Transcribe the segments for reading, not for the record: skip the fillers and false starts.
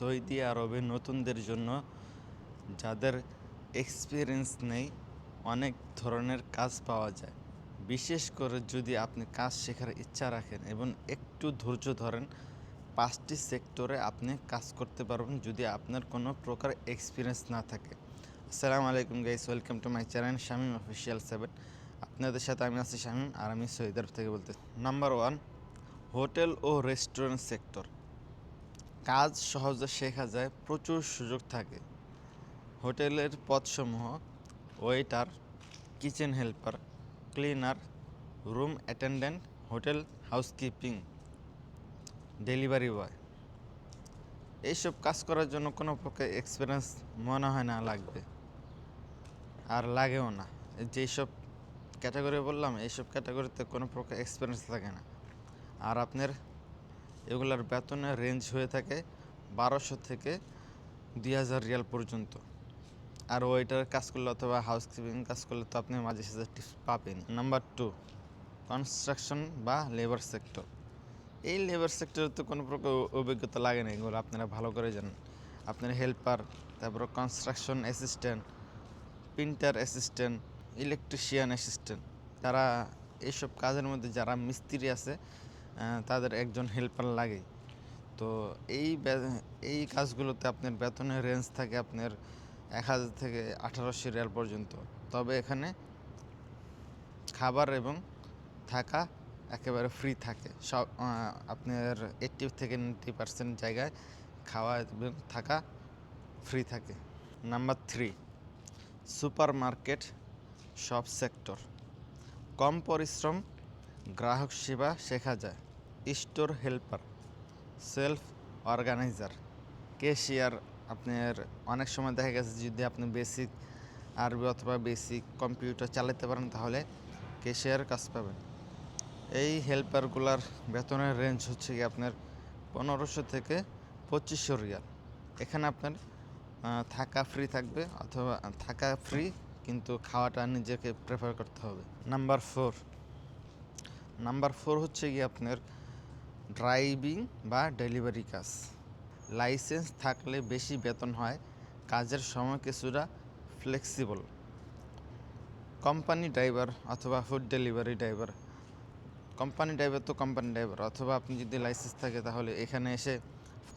Saudi আরবে নতুনদের জন্য, যাদের এক্সপিরিয়েন্স নেই, অনেক ধরনের কাজ পাওয়া যায়। বিশেষ করে যদি আপনি কাজ শেখার ইচ্ছা রাখেন এবং একটু ধৈর্য ধরেন, 5টি সেক্টরে আপনি কাজ করতে পারবেন যদি আপনার কোনো প্রকার এক্সপিরিয়েন্স না থাকে। আসসালামু আলাইকুম guys, welcome to my channel Shamim official 7। আপনাদের সাথে আমি আছি শামীম, আর আমি সৌদি আরব থেকে বলতে। নাম্বার 1, হোটেল ও রেস্টুরেন্ট সেক্টর। কাজ সহজে শেখা যায়, প্রচুর সুযোগ থাকে। হোটেলের পদসমূহ: waiter, kitchen helper, cleaner, room attendant, hotel housekeeping, delivery boy. এইসব কাজ করার জন্য কোনো প্রকার এক্সপিরিয়েন্স মনে হয় না লাগবে, আর লাগেও না। যেসব ক্যাটাগরি বললাম, এইসব ক্যাটাগরিতে কোনো প্রকার এক্সপিরিয়েন্স লাগে না। আর আপনার এগুলার বেতনের রেঞ্জ হয়ে থাকে 1200 থেকে 2000 রিয়াল পর্যন্ত। আর ওয়েটার কাজ করলে অথবা হাউসকিপিং কাজ করলে তো আপনি মাঝে সাঝে টিপস পাবেন। নাম্বার 2, কনস্ট্রাকশন বা লেবার সেক্টর। এই লেবার সেক্টরে তো কোনো প্রকার অভিজ্ঞতা লাগে না, এগুলো আপনারা ভালো করে জানেন। আপনার হেল্পার, তারপর construction assistant, printer assistant, electrician assistant, তারা এইসব কাজের মধ্যে যারা মিস্ত্রি আছে তাদের একজন হেল্পার লাগেই। তো এই কাজগুলোতে আপনার বেতনের রেঞ্জ থাকে আপনার 1000 থেকে 1800 রিয়াল পর্যন্ত। তবে এখানে খাবার এবং থাকা একেবারে ফ্রি থাকে। সব আপনার 80 থেকে 90% জায়গায় খাওয়া এবং থাকা ফ্রি থাকে। Number 3, supermarket shop sector. কম পরিশ্রম, গ্রাহক সেবা শেখা যায়। Store helper, shelf organiser, cashier. আপনার অনেক সময় দেখা গেছে যদি আপনি বেসিক আরবি অথবা বেসিক কম্পিউটার চালাতে পারেন তাহলে ক্যাশিয়ার কাজ পাবেন। এই হেল্পারগুলার বেতনের রেঞ্জ হচ্ছে কি আপনার 1500 থেকে 2500 রিয়াল। এখানে আপনার থাকা ফ্রি থাকবে, অথবা থাকা ফ্রি কিন্তু খাওয়াটা নিজেকে প্রেফার করতে হবে। নাম্বার 4 হচ্ছে কি আপনার ড্রাইভিং বা ডেলিভারি কাজ। লাইসেন্স থাকলে বেশি বেতন হয়, কাজের সময় কিছুটা ফ্লেক্সিবল। কোম্পানি ড্রাইভার অথবা food delivery driver. Company driver অথবা আপনি যদি লাইসেন্স থাকে তাহলে এখানে এসে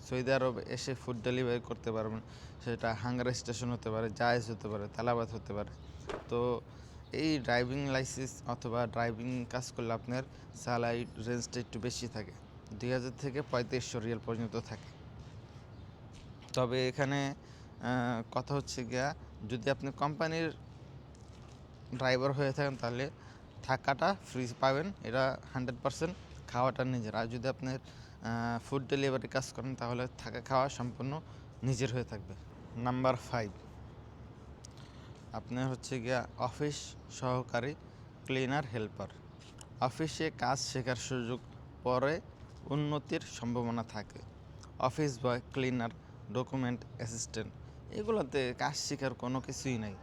সৌদি আরব এসে ফুড ডেলিভারি করতে পারবেন। সেটা হাঙ্গার স্টেশন হতে পারে, জায়েজ হতে পারে, তালাবাদ হতে পারে। তো এই ড্রাইভিং লাইসেন্স অথবা ড্রাইভিং কাজ করলে আপনার স্যালারি রেঞ্জটা একটু বেশি থাকে, 2000 থেকে 3500 রিয়াল পর্যন্ত থাকে। তবে এখানে কথা হচ্ছে গিয়া, যদি আপনি কোম্পানির ড্রাইভার হয়ে থাকেন তাহলে থাকাটা ফ্রি পাবেন, এটা 100%। খাওয়াটা নিজের। আর যদি আপনার ফুড ডেলিভারি কাজ করেন তাহলে থাকা খাওয়া সম্পূর্ণ নিজের হয়ে থাকবে। নাম্বার 5, আপনার হচ্ছে গিয়া অফিস সহকারী, ক্লিনার হেল্পার। অফিসে কাজ শেখার সুযোগ, পরে উন্নতির সম্ভাবনা থাকে। অফিস বয়, ক্লিনার, ডকুমেন্ট অ্যাসিস্ট্যান্ট, এগুলোতে কাজ শেখার কোনো কিছুই নাই,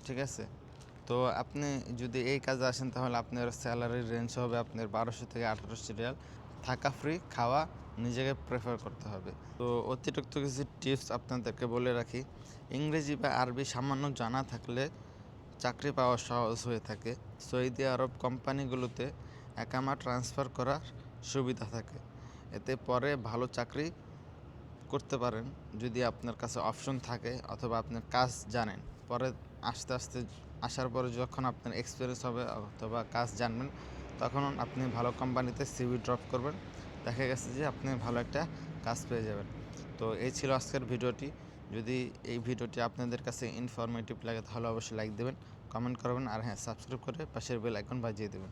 ঠিক আছে? তো আপনি যদি এই কাজে আসেন তাহলে আপনার স্যালারির রেঞ্জ হবে আপনার 1200 থেকে 1800 রিয়াল। থাকা ফ্রি, খাওয়া নিজেকে প্রেফার করতে হবে। তো অতিরিক্ত কিছু টিপস আপনাদেরকে বলে রাখি। ইংরেজি বা আরবি সামান্য জানা থাকলে চাকরি পাওয়া সহজ হয়ে থাকে। সৌদি আরব কোম্পানিগুলোতে একামা ট্রান্সফার করার সুবিধা থাকে, এতে পরে ভালো চাকরি করতে পারেন যদি আপনার কাছে অপশন থাকে অথবা আপনার কাজ জানেন। পরে আস্তে আস্তে আসার পরে যখন আপনার এক্সপিরিয়েন্স হবে অথবা কাজ জানবেন, তখন আপনি ভালো কোম্পানিতে সিভি ড্রপ করবেন, দেখা গেছে যে আপনি ভালো একটা কাজ পেয়ে যাবেন। তো এই ছিল আজকের ভিডিওটি। যদি এই ভিডিওটি আপনাদের কাছে ইনফরমেটিভ লাগে তাহলে অবশ্যই লাইক দেবেন, কমেন্ট করবেন, আর হ্যাঁ, সাবস্ক্রাইব করে পাশের বেল আইকন বাজিয়ে দেবেন।